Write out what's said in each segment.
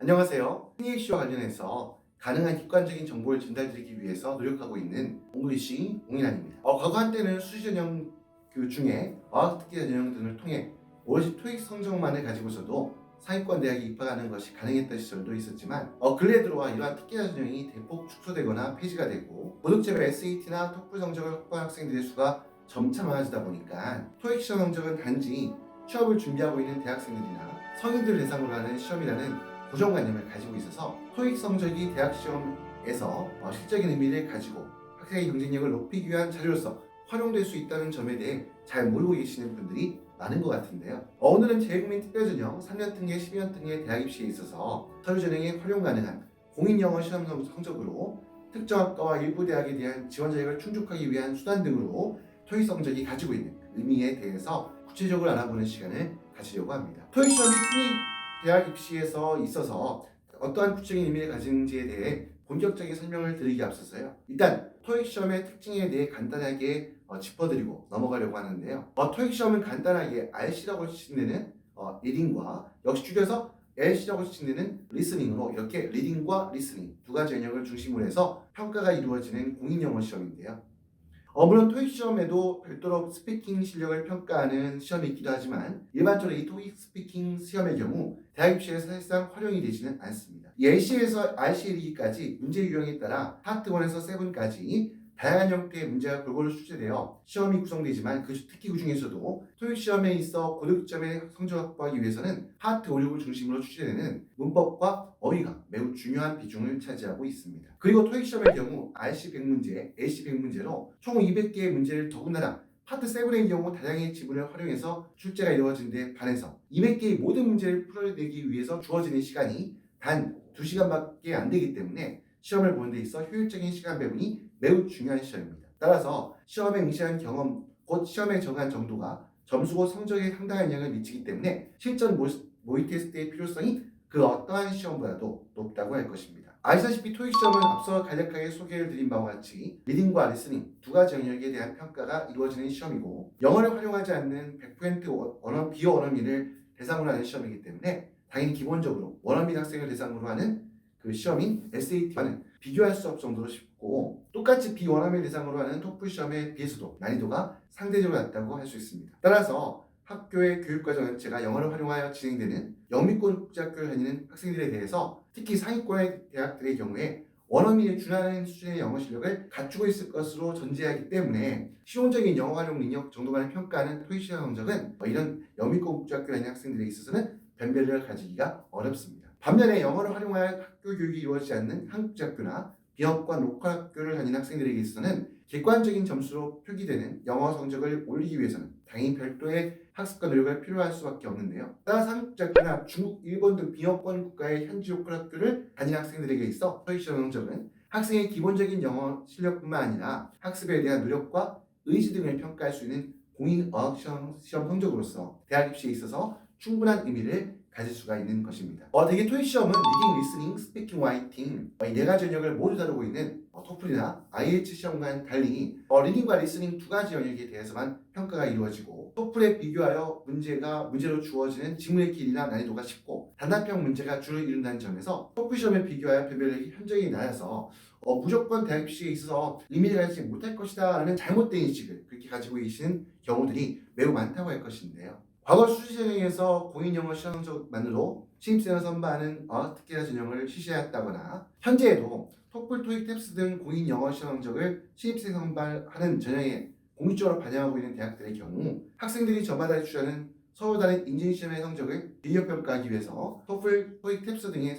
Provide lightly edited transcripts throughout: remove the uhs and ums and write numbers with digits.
안녕하세요. TX와 관련해서 가능한 객관적인 정보를 전달드리기 위해서 노력하고 있는 옹글리시 옹인환입니다. 과거 한때는 수시 전형 중에 어학특기 전형 등을 통해 오로지 토익 성적만을 가지고서도 상위권 대학에 입학하는 것이 가능했던 시절도 있었지만 근래 들어와 이러한 특기 전형이 대폭 축소되거나 폐지가 되고 고득점 SAT나 토플 성적을 확보한 학생들의 수가 점차 많아지다 보니까 토익 시험 성적은 단지 취업을 준비하고 있는 대학생들이나 성인들 대상으로 하는 시험이라는 고정관념을 가지고 있어서 토익 성적이 대학 시험에서 실적인 의미를 가지고 학생의 경쟁력을 높이기 위한 자료로서 활용될 수 있다는 점에 대해 잘 모르고 계시는 분들이 많은 것 같은데요. 오늘은 재외국민 특별전형 3년 특례, 12년 특례 대학 입시에 있어서 서류 전형에 활용 가능한 공인영어 시험 성적으로 특정 학과와 일부 대학에 대한 지원 자격을 충족하기 위한 수단 등으로 토익 성적이 가지고 있는 의미에 대해서 구체적으로 알아보는 시간을 가지려고 합니다. 토익 시험이 대학 입시에서 있어서 어떠한 구체적인 의미를 가지는지에 대해 본격적인 설명을 드리기 앞서서요. 일단 토익 시험의 특징에 대해 간단하게 짚어드리고 넘어가려고 하는데요. 토익 시험은 간단하게 RC라고 칭되는 리딩과 역시 줄여서 LC라고 칭되는 리스닝으로 이렇게 리딩과 리스닝 두 가지 영역을 중심으로 해서 평가가 이루어지는 공인영어 시험인데요. 물론 토익 시험에도 별도로 스피킹 실력을 평가하는 시험이 있기도 하지만 일반적으로 이 토익 스피킹 시험의 경우 대학 입시에서 사실상 활용이 되지는 않습니다. 이 LC에서 RC에 이르기까지 문제 유형에 따라 파트 1에서 7까지 다양한 형태의 문제가 골고루 출제되어 시험이 구성되지만 특히 그 중에서도 토익 시험에 있어 고득점의 성적 확보하기 위해서는 파트 5, 6을 중심으로 출제되는 문법과 어휘가 매우 중요한 비중을 차지하고 있습니다. 그리고 토익 시험의 경우 RC 100문제, LC 100문제로 총 200개의 문제를 더군다나 파트 7의 경우 다량의 지문을 활용해서 출제가 이루어진 데 반해서 200개의 모든 문제를 풀어내기 위해서 주어지는 시간이 단 2시간밖에 안 되기 때문에 시험을 보는 데 있어 효율적인 시간 배분이 매우 중요한 시험입니다. 따라서 시험에 응시한 경험, 곧 시험에 정한 정도가 점수고 성적에 상당한 영향을 미치기 때문에 실전 모의 테스트의 필요성이 그 어떠한 시험보다도 높다고 할 것입니다. 아시다시피 토익 시험은 앞서 간략하게 소개를 드린 바와 같이 리딩과 리스닝 두 가지 영역에 대한 평가가 이루어지는 시험이고 영어를 활용하지 않는 100% 비어 원어민을 대상으로 하는 시험이기 때문에 당연히 기본적으로 원어민 학생을 대상으로 하는 그 시험인 SAT와는 비교할 수 없을 정도로 쉽고 똑같이 비원어민 대상으로 하는 토플 시험에 비해서도 난이도가 상대적으로 낮다고 할 수 있습니다. 따라서 학교의 교육과정 전체가 영어를 활용하여 진행되는 영미권 국제학교를 다니는 학생들에 대해서 특히 상위권의 대학들의 경우에 원어민에 준하는 수준의 영어 실력을 갖추고 있을 것으로 전제하기 때문에 실용적인 영어 활용 능력 정도만을 평가하는 토익 시험 성적은 이런 영미권 국제학교를 다니는 학생들에 있어서는 변별력을 가지기가 어렵습니다. 반면에 영어를 활용하여 학교 교육이 이루어지지 않는 한국제학교나 비영어권 로컬 학교를 다니는 학생들에게 있어서는 객관적인 점수로 표기되는 영어 성적을 올리기 위해서는 당연히 별도의 학습과 노력을 필요할 수밖에 없는데요. 따라서 한국제학교나 중국, 일본 등 비영어권 국가의 현지 로컬 학교를 다니는 학생들에게 있어 토익 시험 성적은 학생의 기본적인 영어 실력뿐만 아니라 학습에 대한 노력과 의지 등을 평가할 수 있는 공인 어학 시험 성적으로서 대학 입시에 있어서 충분한 의미를 가질 수가 있는 것입니다. 대개 토익 시험은 리딩, 리스닝, 스피킹, 라이팅 이 네 가지 영역을 모두 다루고 있는 토플이나 IELTS 시험과는 달리 리딩과 리스닝 두 가지 영역에 대해서만 평가가 이루어지고 토플에 비교하여 문제로 주어지는 지문의 길이나 난이도가 쉽고 단답형 문제가 주를 이룬다는 점에서 토플 시험에 비교하여 변별력이 현저히 낮아서 무조건 대학 입시에 있어서 의미를 가지지 못할 것이다 라는 잘못된 인식을 그렇게 가지고 계시는 경우들이 매우 많다고 할 것인데요. 과거 수시 전형에서 공인영어 시험 성적만으로 신입생을 선발하는 어학특기 전형을 실시했다거나 현재에도 토플, 토익, 탭스 등 공인영어 시험 성적을 신입생 선발하는 전형에 공식적으로 반영하고 있는 대학들의 경우 학생들이 저마다 취하는 서로 다른 인증시험의 성적을 비교평가하기 위해서 토플, 토익, 탭스 등의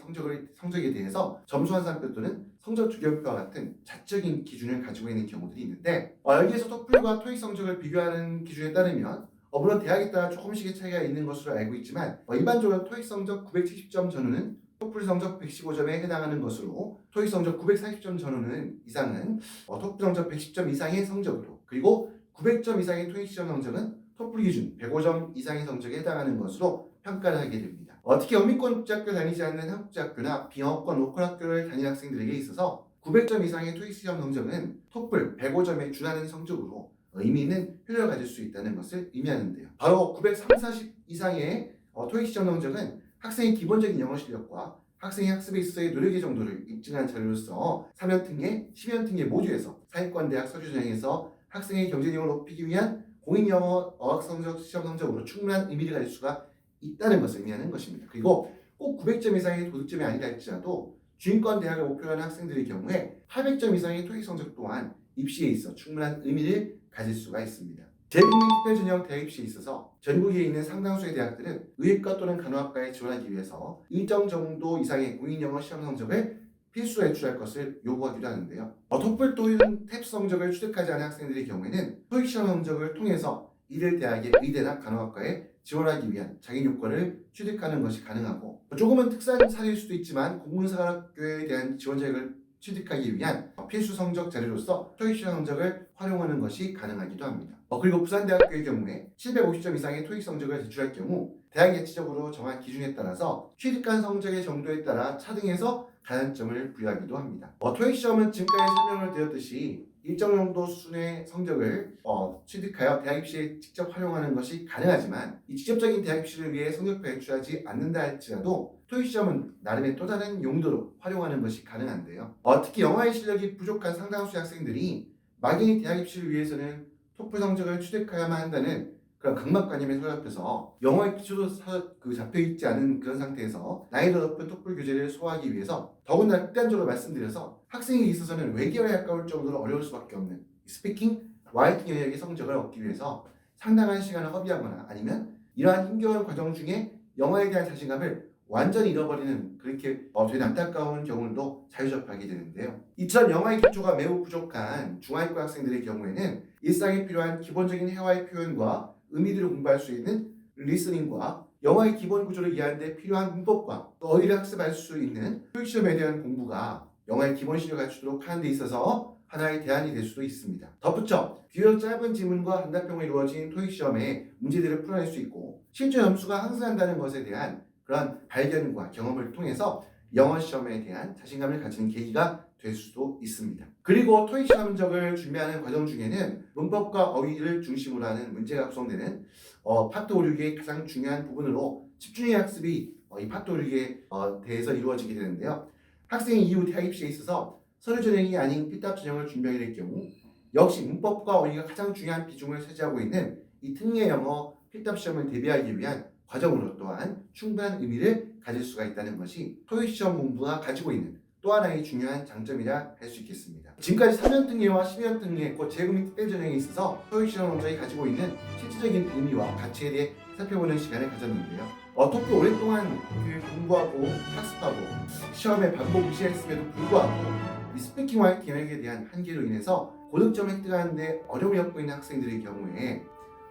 성적에 대해서 점수 환산표 또는 성적 조결표와 같은 자적인 기준을 가지고 있는 경우들이 있는데 여기에서 토플과 토익 성적을 비교하는 기준에 따르면 물론 대학에 따라 조금씩의 차이가 있는 것으로 알고 있지만 일반적으로 토익 성적 970점 전후는 토플 성적 115점에 해당하는 것으로 토익 성적 940점 전후는 이상은 토플 성적 110점 이상의 성적으로 그리고 900점 이상의 토익 시험 성적은 토플 기준 105점 이상의 성적에 해당하는 것으로 평가를 하게 됩니다. 특히 영미권 국제학교를 다니지 않는 한국제학교나 비영어권 로컬 학교를 다니는 학생들에게 있어서 900점 이상의 토익 시험 성적은 토플 105점에 준하는 성적으로 의미 있는 효력을 가질 수 있다는 것을 의미하는데요. 바로 930, 40 이상의 토익 시험 성적은 학생의 기본적인 영어 실력과 학생의 학습에 있어서의 노력의 정도를 입증한 자료로서 3연특례, 10연특례 모두에서 상위권대학 서류 전형에서 학생의 경쟁력을 높이기 위한 공인영어 어학성적 시험 성적으로 충분한 의미를 가질 수가 있다는 것을 의미하는 것입니다. 그리고 꼭 900점 이상의 도덕점이 아니다 할지라도 주인권 대학을 목표로 하는 학생들의 경우에 800점 이상의 토익 성적 또한 입시에 있어 충분한 의미를 가질 수가 있습니다. 재국민 특별전형 대학 입시에 있어서 전국에 있는 상당수의 대학들은 의예과 또는 간호학과에 지원하기 위해서 일정 정도 이상의 공인영어 시험 성적을 필수로 제출할 것을 요구하기도 하는데요. 토플 또는 탭 성적을 취득하지 않은 학생들의 경우에는 토익 시험 성적을 통해서 이들 대학의 의대나 간호학과에 지원하기 위한 자격 요건을 취득하는 것이 가능하고, 조금은 특수한 사례일 수도 있지만 공문사관학교에 대한 지원 자격을 취득하기 위한 필수 성적 자료로서 토익 시험 성적을 활용하는 것이 가능하기도 합니다. 그리고 부산대학교의 경우에 750점 이상의 토익 성적을 제출할 경우 대학 예치적으로 정한 기준에 따라서 취득한 성적의 정도에 따라 차등해서 가산점을 부여하기도 합니다. 토익 시험은 지금까지 설명을 드렸듯이 일정 정도 수준의 성적을 취득하여 대학 입시에 직접 활용하는 것이 가능하지만, 이 직접적인 대학 입시를 위해 성적표에 제출하지 않는다 할지라도 토익 시험은 나름의 또 다른 용도로 활용하는 것이 가능한데요. 특히 영어의 실력이 부족한 상당수의 학생들이 막연히 대학 입시를 위해서는 토플 성적을 취득해야만 한다는 그런 강박관념에 사로잡혀서 영어의 기초도 잡혀있지 않은 그런 상태에서 난이도 높은 토플 교재를 소화하기 위해서, 더군다나 극단적으로 말씀드려서 학생에게 있어서는 외계어에 가까울 정도로 어려울 수밖에 없는 스피킹, 라이팅 영역의 성적을 얻기 위해서 상당한 시간을 허비하거나 아니면 이러한 힘겨운 과정 중에 영어에 대한 자신감을 완전히 잃어버리는, 그렇게 되게 안타까운 경우도 자주 접하게 되는데요. 이처럼 영어의 기초가 매우 부족한 중하위권 학생들의 경우에는 일상에 필요한 기본적인 회화의 표현과 의미들을 공부할 수 있는 리스닝과 영어의 기본 구조를 이해하는 데 필요한 문법과 또 어휘를 학습할 수 있는 토익 시험에 대한 공부가 영어의 기본 실력을 갖추도록 하는 데 있어서 하나의 대안이 될 수도 있습니다. 덧붙여 비교적 짧은 지문과 단답형으로 이루어진 토익 시험의 문제들을 풀어낼 수 있고, 실제 점수가 상승한다는 것에 대한 그런 발견과 경험을 통해서 영어 시험에 대한 자신감을 가지는 계기가 될 수도 있습니다. 그리고 토익 시험 성적을 준비하는 과정 중에는 문법과 어휘를 중심으로 하는 문제가 구성되는 파트 5, 6의 가장 중요한 부분으로 집중의 학습이 이 파트 5, 6에 대해서 이루어지게 되는데요. 학생이 이후 대학 입시에 있어서 서류 전형이 아닌 필답 전형을 준비하게 될 경우 역시 문법과 어휘가 가장 중요한 비중을 차지하고 있는 이 특례 영어 필답 시험을 대비하기 위한 과정으로 또한 충분한 의미를 가질 수가 있다는 것이 토익 시험 공부가 가지고 있는 또 하나의 중요한 장점이라 할 수 있겠습니다. 지금까지 3연특례와 12연특례, 곧 재국민 특별전형에 있어서 토익 시험 성적이 가지고 있는 실질적인 의미와 가치에 대해 살펴보는 시간을 가졌는데요. 토플 오랫동안 공부하고 학습하고 시험에 반복 무시했음에도 불구하고 이 스피킹 라이팅 영역에 대한 한계로 인해서 고득점 획득하는 데 어려움을 겪고 있는 학생들의 경우에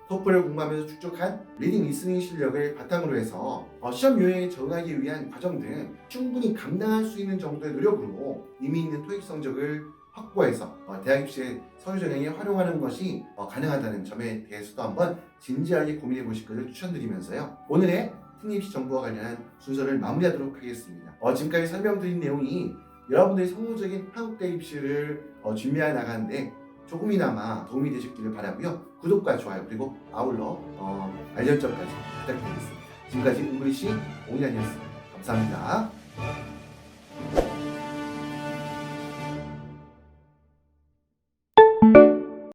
토플을 공부하면서 축적한 리딩 리스닝 실력을 바탕으로 해서 시험 요행에 적응하기 위한 과정 등 충분히 감당할 수 있는 정도의 노력으로 의미 있는 토익 성적을 확보해서 대학 입시의 서류 전형에 활용하는 것이 가능하다는 점에 대해서도 한번 진지하게 고민해 보실 것을 추천드리면서요. 오늘의 특례 입시 정보와 관련한 순서를 마무리하도록 하겠습니다. 지금까지 설명드린 내용이 여러분들이 성공적인 한국대 입시를 준비해 나가는데 조금이나마 도움이 되셨기를 바라고요. 구독과 좋아요 그리고 아울러 알림 설정까지 부탁드리겠습니다. 지금까지 잉글리시 옹이란이었습니다. 감사합니다.